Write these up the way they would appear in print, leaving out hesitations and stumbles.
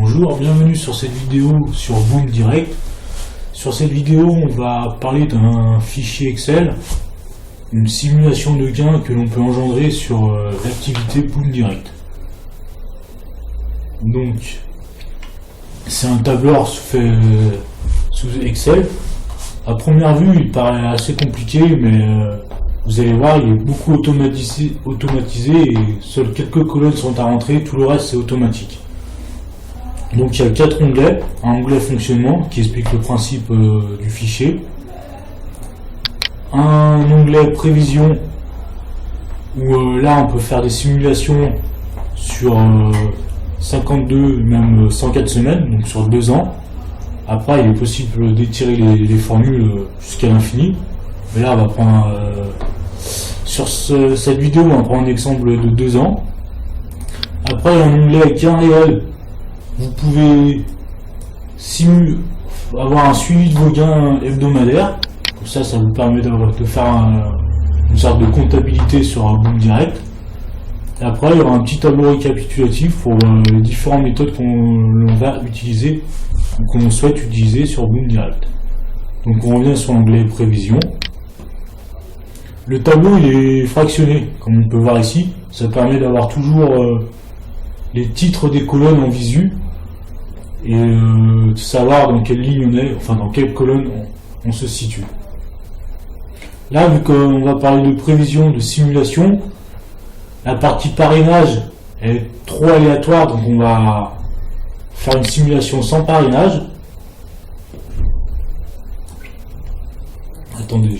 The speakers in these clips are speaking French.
Bonjour, bienvenue sur cette vidéo sur Boom Direct. Sur cette vidéo, on va parler d'un fichier Excel, une simulation de gain que l'on peut engendrer sur l'activité Boom Direct. Donc, c'est un tableur fait sous Excel. À première vue, il paraît assez compliqué, mais vous allez voir, il est beaucoup automatisé et seules quelques colonnes sont à rentrer, tout le reste c'est automatique. Donc il y a 4 onglets, un onglet fonctionnement qui explique le principe du fichier, un onglet prévision où là on peut faire des simulations sur 52 même 104 semaines, donc sur 2 ans. Après il est possible d'étirer les formules jusqu'à l'infini, mais là on va prendre sur cette vidéo on va prendre un exemple de 2 ans. Après il y a un onglet gain réel. Vous pouvez avoir un suivi de vos gains hebdomadaires. Comme ça vous permet de faire une sorte de comptabilité sur un Boom Direct. Et après, il y aura un petit tableau récapitulatif pour les différentes méthodes qu'on va utiliser ou qu'on souhaite utiliser sur Boom Direct. Donc on revient sur l'onglet prévision. Le tableau il est fractionné, comme on peut voir ici. Ça permet d'avoir toujours les titres des colonnes en visu et de savoir dans quelle ligne on est, enfin dans quelle colonne on se situe. Là, vu qu'on va parler de prévision, de simulation, la partie parrainage est trop aléatoire, donc on va faire une simulation sans parrainage. Attendez,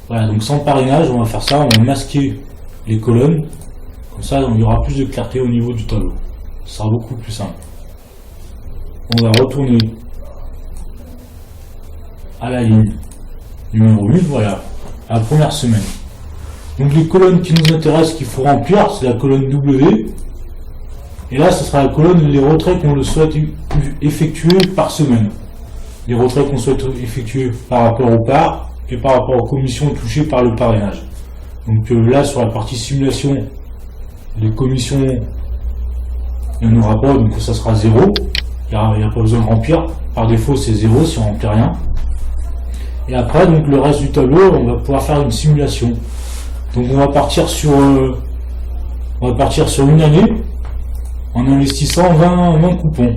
voilà, donc sans parrainage, on va faire ça, on va masquer les colonnes. Comme ça, il y aura plus de clarté au niveau du tableau. Ce sera beaucoup plus simple. On va retourner à la ligne numéro 1, voilà, à la première semaine. Donc les colonnes qui nous intéressent, qu'il faut remplir, c'est la colonne W. Et là, ce sera la colonne les retraits qu'on souhaite effectuer par semaine. Les retraits qu'on souhaite effectuer par rapport aux parts et par rapport aux commissions touchées par le parrainage. Donc là, sur la partie simulation, les commissions, il n'y en aura pas, donc ça sera 0. Il n'y a pas besoin de remplir. Par défaut, c'est 0 si on ne remplit rien. Et après, donc le reste du tableau, on va pouvoir faire une simulation. Donc on va partir sur une année en investissant 20 coupons.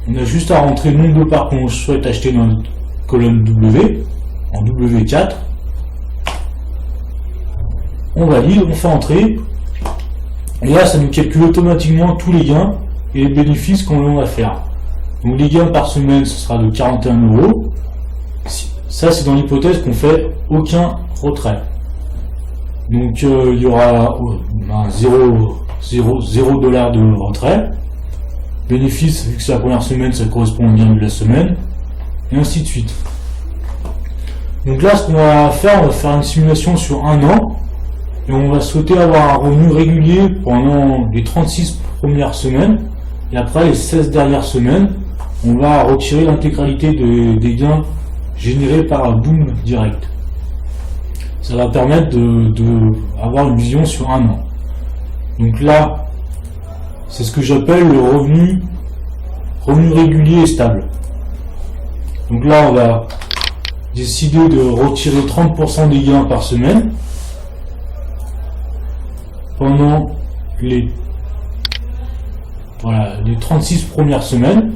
On a juste à rentrer le nombre de parts qu'on souhaite acheter dans notre colonne W, en W4. On valide, on fait entrer. Et là, ça nous calcule automatiquement tous les gains et les bénéfices qu'on va faire. Donc les gains par semaine, ce sera de 41 €. Ça, c'est dans l'hypothèse qu'on fait aucun retrait. Donc il y aura 0 $ de retrait. Bénéfice, vu que c'est la première semaine, ça correspond au gain de la semaine. Et ainsi de suite. Donc là, ce qu'on va faire, on va faire une simulation sur 1 an. Et on va souhaiter avoir un revenu régulier pendant les 36 premières semaines. Et après les 16 dernières semaines, on va retirer l'intégralité des gains générés par Boom Direct. Ça va permettre d'avoir une vision sur 1 an. Donc là, c'est ce que j'appelle le revenu régulier et stable. Donc là, on va décider de retirer 30% des gains par semaine pendant les 36 premières semaines.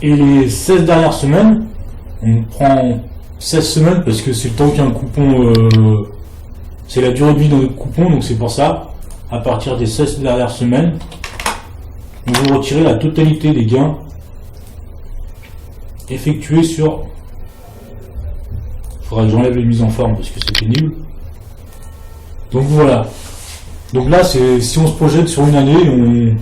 Et les 16 dernières semaines, on prend 16 semaines parce que c'est le temps qu'un coupon, c'est la durée de vie de notre coupon, donc c'est pour ça, à partir des 16 dernières semaines, on va retirer la totalité des gains effectués sur... Il faudra que j'enlève les mises en forme parce que c'est pénible. Donc voilà. Donc là, si on se projette sur une année,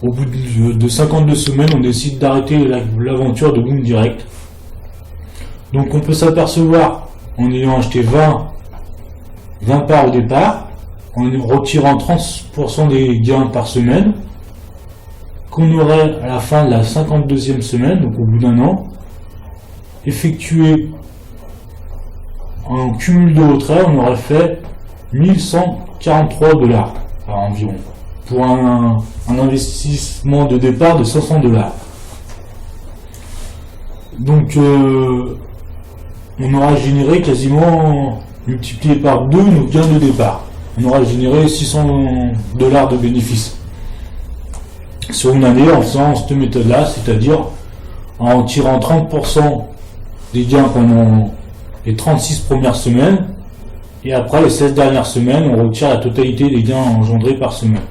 au bout de 52 semaines, on décide d'arrêter l'aventure de Boom Direct. Donc on peut s'apercevoir, en ayant acheté 20 parts au départ, en retirant 30% des gains par semaine, qu'on aurait à la fin de la 52e semaine, donc au bout d'un an, effectué en cumul de retrait, on aurait fait 1143 $ environ, pour un investissement de départ de 500 $. Donc on aura généré quasiment, multiplié par 2 nos gains de départ. On aura généré 600 $ de bénéfices sur une année en faisant cette méthode-là, c'est-à-dire en tirant 30% des gains pendant les 36 premières semaines, et après les 16 dernières semaines, on retire la totalité des gains engendrés par semaine.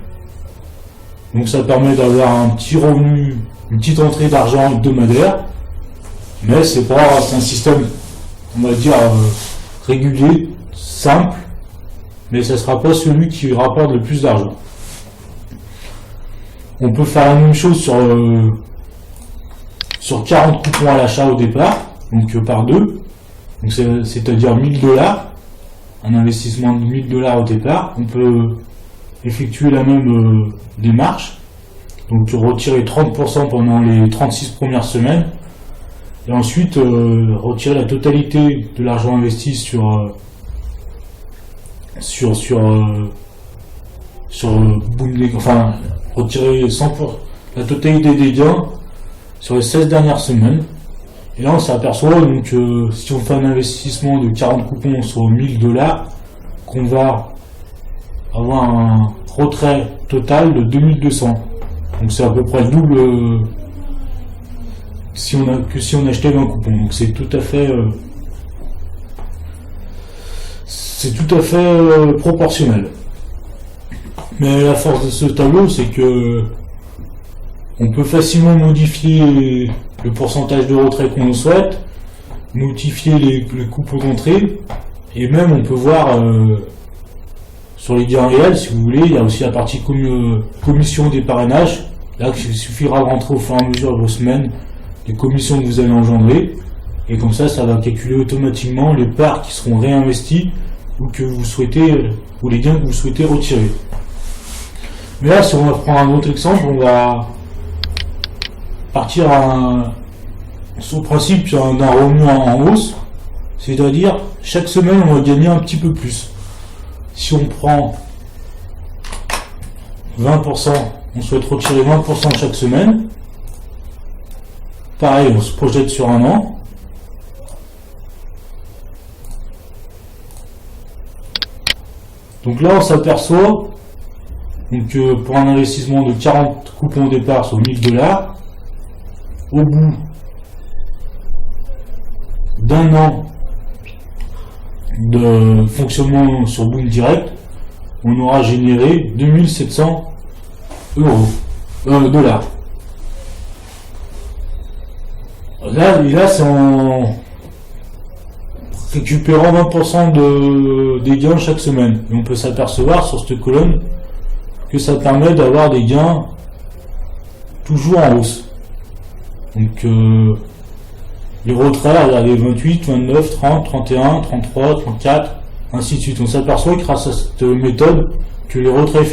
Donc ça permet d'avoir un petit revenu, une petite entrée d'argent hebdomadaire, mais c'est un système, on va dire, régulier, simple, mais ça ne sera pas celui qui rapporte le plus d'argent. On peut faire la même chose sur 40 coupons à l'achat au départ, donc par 2, c'est-à-dire 1000 $, un investissement de 1000 $ au départ. On peut effectuer la même démarche, donc retirer 30% pendant les 36 premières semaines, et ensuite retirer la totalité de l'argent investi sur enfin retirer 100% la totalité des gains sur les 16 dernières semaines. Et là on s'aperçoit donc si on fait un investissement de 40 coupons sur 1000 $, qu'on va avoir un retrait total de 2200. Donc c'est à peu près le double si on achetait 20 coupons. Donc c'est tout à fait proportionnel. Mais la force de ce tableau, c'est que on peut facilement modifier le pourcentage de retrait qu'on souhaite, modifier les coupons d'entrée, et même on peut voir sur les gains réels, si vous voulez, il y a aussi la partie commission des parrainages. Là, il suffira de rentrer au fur et à mesure de vos semaines les commissions que vous avez engendrées, et comme ça va calculer automatiquement les parts qui seront réinvesties ou que vous souhaitez, ou les gains que vous souhaitez retirer. Mais là, si on va prendre un autre exemple, on va partir sur le principe d'un revenu en hausse, c'est-à-dire chaque semaine on va gagner un petit peu plus. Si on prend 20%, on souhaite retirer 20% chaque semaine. Pareil, on se projette sur un an. Donc là, on s'aperçoit pour un investissement de 40 coupons au départ sur 1000 $, au bout d'un an de fonctionnement sur Boom Direct, on aura généré 2700 $. Là, c'est en récupérant 20% des gains chaque semaine. Et on peut s'apercevoir sur cette colonne que ça permet d'avoir des gains toujours en hausse. Donc les retraits, regardez, 28, 29, 30, 31, 33, 34, ainsi de suite. On s'aperçoit grâce à cette méthode que les retraits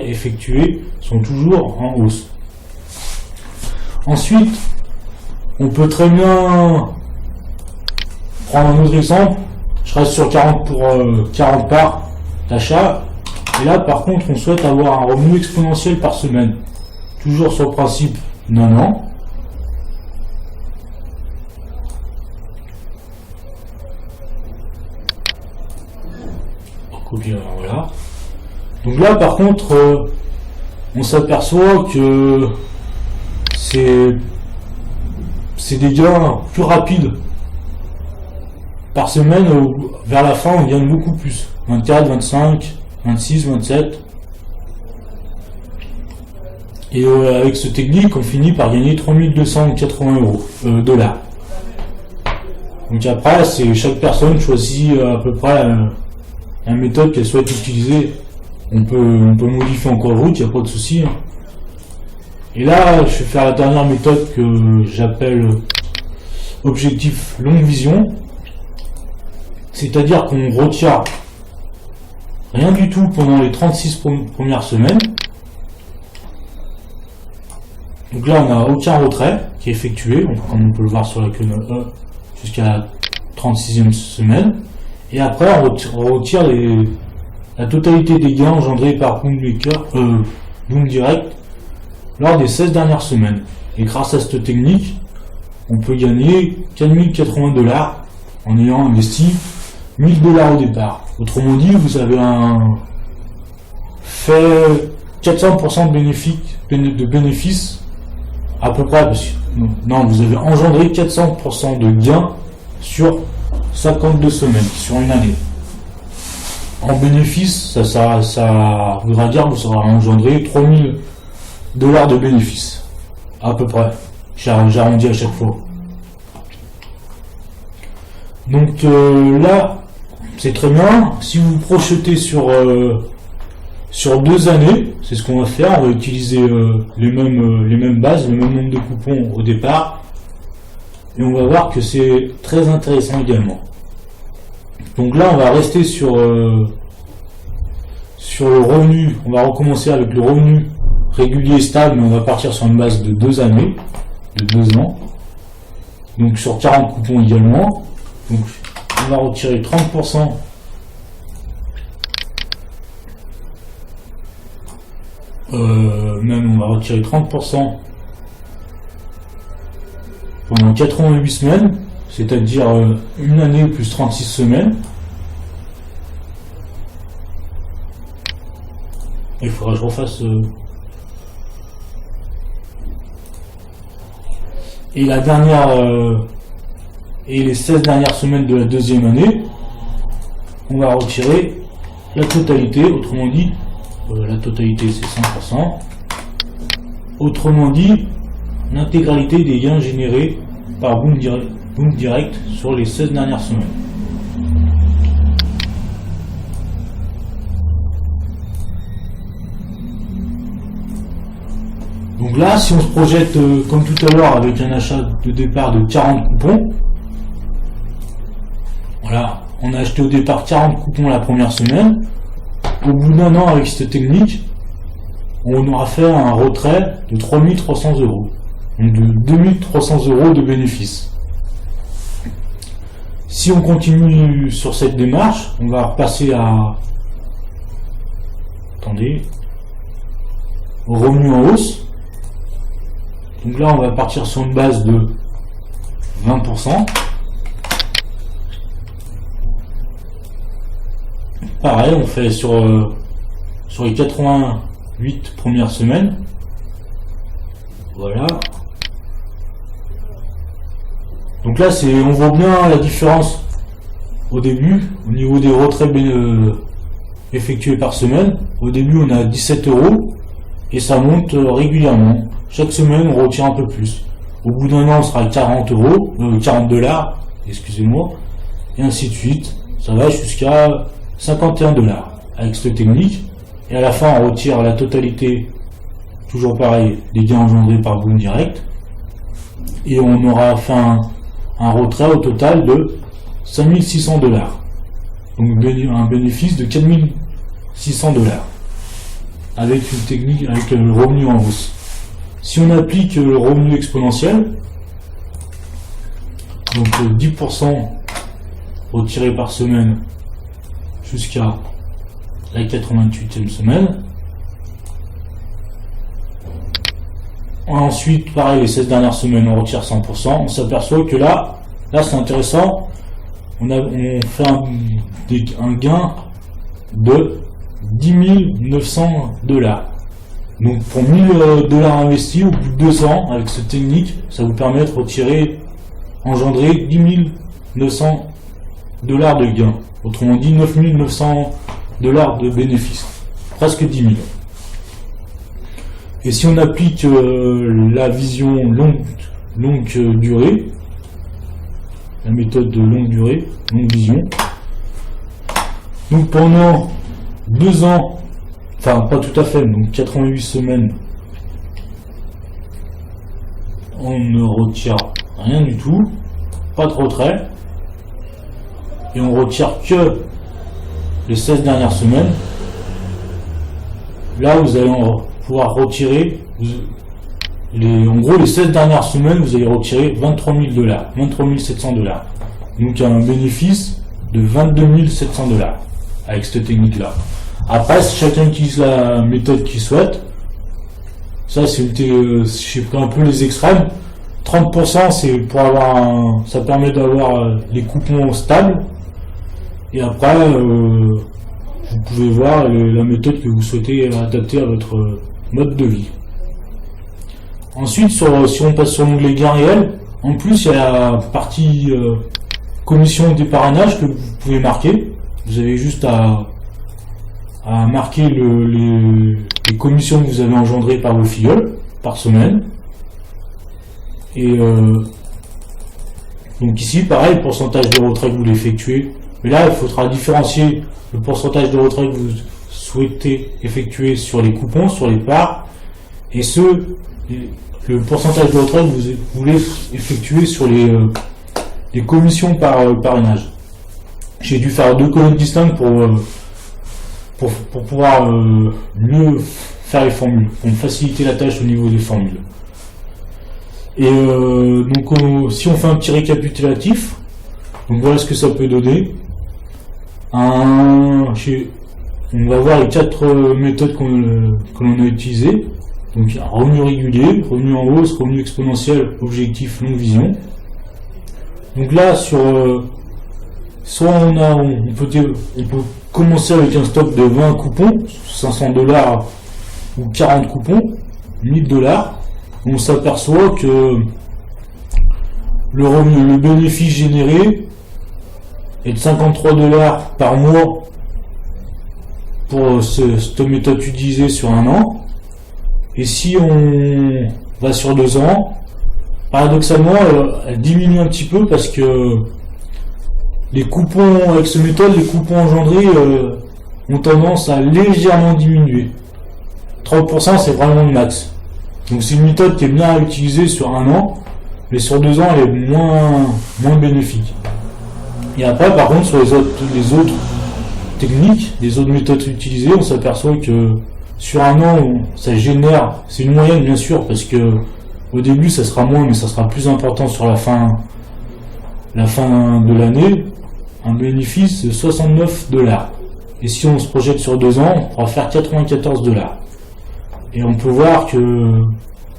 effectués sont toujours en hausse. Ensuite, on peut très bien prendre un autre exemple. Je reste sur 40 pour 40 parts d'achat. Et là, par contre, on souhaite avoir un revenu exponentiel par semaine. Toujours sur le principe d'un an. Voilà. Donc là, par contre, on s'aperçoit que c'est des gains plus rapides par semaine. Vers la fin, on gagne beaucoup plus. 24, 25, 26, 27. Et avec cette technique, on finit par gagner 3280 $. Donc après, chaque personne choisit à peu près la méthode qu'elle souhaite utiliser. On peut modifier encore le route, il n'y a pas de souci. Et là, je vais faire la dernière méthode que j'appelle objectif longue vision. C'est-à-dire qu'on retire rien du tout pendant les 36 premières semaines. Donc là, on n'a aucun retrait qui est effectué, comme on peut le voir sur la colonne E, jusqu'à la 36e semaine. Et après, on retire la totalité des gains engendrés par Boom Direct lors des 16 dernières semaines. Et grâce à cette technique, on peut gagner 4080 $ en ayant investi 1000 $ au départ. Autrement dit, vous avez fait 400% de bénéfices à peu près. Non, vous avez engendré 400% de gains sur 52 semaines, sur une année. En bénéfice, ça voudra dire que vous aurez engendré 3000 $ de bénéfices. À peu près. J'arrondis à chaque fois. Donc là, c'est très bien. Si vous vous projetez sur 2 années, c'est ce qu'on va faire. On va utiliser les mêmes bases, le même nombre de coupons au départ. Et on va voir que c'est très intéressant également. Donc là, on va rester sur le revenu. On va recommencer avec le revenu régulier stable, mais on va partir sur une base de 2 années, de 2 ans. Donc sur 40 coupons également. Donc on va retirer 30%. On va retirer 30% pendant 88 semaines, c'est-à-dire une année plus 36 semaines. Il faudra que je refasse. Et la dernière et les 16 dernières semaines de la deuxième année, on va retirer la totalité, autrement dit, la totalité c'est 100%, autrement dit, l'intégralité des gains générés par Boom Direct sur les 16 dernières semaines. Donc là, si on se projette comme tout à l'heure avec un achat de départ de 40 coupons, voilà, on a acheté au départ 40 coupons la première semaine. Au bout d'un an avec cette technique, on aura fait un retrait de 3300 €, donc de 2300 € de bénéfices. Si on continue sur cette démarche, on va repasser au revenu en hausse. Donc là, on va partir sur une base de 20%. Pareil, on fait sur les 88 premières semaines. Voilà. Donc là, on voit bien la différence au début, au niveau des retraits effectués par semaine. Au début, on a 17 € et ça monte régulièrement. Chaque semaine, on retire un peu plus. Au bout d'un an, on sera à 40 $, excusez-moi, et ainsi de suite. Ça va jusqu'à 51 $ avec cette technique. Et à la fin, on retire la totalité, toujours pareil, des gains engendrés par Boom Direct. Et on aura fait un retrait au total de 5600 $. Donc un bénéfice de 4600 $. Avec une technique, avec le revenu en hausse. Si on applique le revenu exponentiel, donc 10% retiré par semaine jusqu'à la 88e semaine. Ensuite, pareil, les 16 dernières semaines, on retire 100%. On s'aperçoit que là c'est intéressant. On fait un gain de 10 900 $. Donc pour 1000 $ investis au bout de 2 ans avec cette technique, ça vous permet de engendrer 10 900 $ de gains. Autrement dit 9 900 $ de bénéfices. Presque 10 000. Et si on applique la vision longue durée, la méthode de longue durée, longue vision, donc pendant 2 ans, enfin pas tout à fait, donc 88 semaines, on ne retire rien du tout, pas de retrait, et on retire que les 16 dernières semaines. Là vous allez pouvoir retirer, en gros les 16 dernières semaines, vous allez retirer 23 000 $, 23 700 $. Donc un bénéfice de 22 700 $, avec cette technique-là. Après, si chacun utilise la méthode qu'il souhaite, ça j'ai pris un peu les extrêmes. 30% c'est pour avoir ça permet d'avoir les coupons stables. Et après, vous pouvez voir la méthode que vous souhaitez adapter à votre mode de vie. Ensuite, si on passe sur l'onglet gain réel, en plus il y a la partie commission des parrainages que vous pouvez marquer. Vous avez juste à marquer les commissions que vous avez engendrées par vos filleuls par semaine. Et donc ici, pareil, le pourcentage de retrait que vous l'effectuez. Mais là, il faudra différencier le pourcentage de retrait que vous souhaitez effectuer sur les coupons, sur les parts, et le pourcentage de retrait que vous voulez effectuer sur les commissions par parrainage. J'ai dû faire 2 colonnes distinctes pour pouvoir mieux faire les formules, pour me faciliter la tâche au niveau des formules. Et donc si on fait un petit récapitulatif, donc voilà ce que ça peut donner. On va voir les 4 méthodes que l'on a utilisées. Donc revenu régulier, revenu en hausse, revenu exponentiel, objectif, longue vision. Donc là soit on peut commencer avec un stock de 20 coupons, 500 $ ou 40 coupons, 1000 $. On s'aperçoit que le bénéfice généré est de 53 $ par mois pour cette méthode utilisée sur un an. Et si on va sur 2 ans, paradoxalement, elle diminue un petit peu parce que les coupons, avec cette méthode, les coupons engendrés ont tendance à légèrement diminuer. 30% c'est vraiment le max. Donc c'est une méthode qui est bien à utiliser sur un an, mais sur 2 ans elle est moins bénéfique. Et après par contre sur les autres techniques, les autres méthodes utilisées, on s'aperçoit que sur un an ça génère, c'est une moyenne bien sûr, parce que au début ça sera moins, mais ça sera plus important sur la fin de l'année, un bénéfice de 69 $. Et si on se projette sur 2 ans, on pourra faire 94 $. Et on peut voir que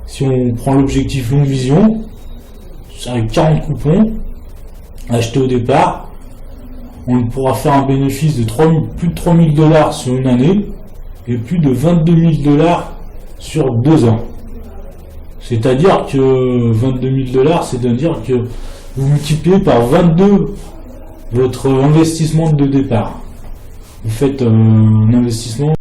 si on prend l'objectif longue vision, avec 40 coupons achetés au départ, on pourra faire un bénéfice de plus de 3 000 $ sur une année et plus de 22 000 $ sur 2 ans. C'est-à-dire que 22 000 $, c'est-à-dire que vous multipliez par 22 votre investissement de départ. Vous faites un investissement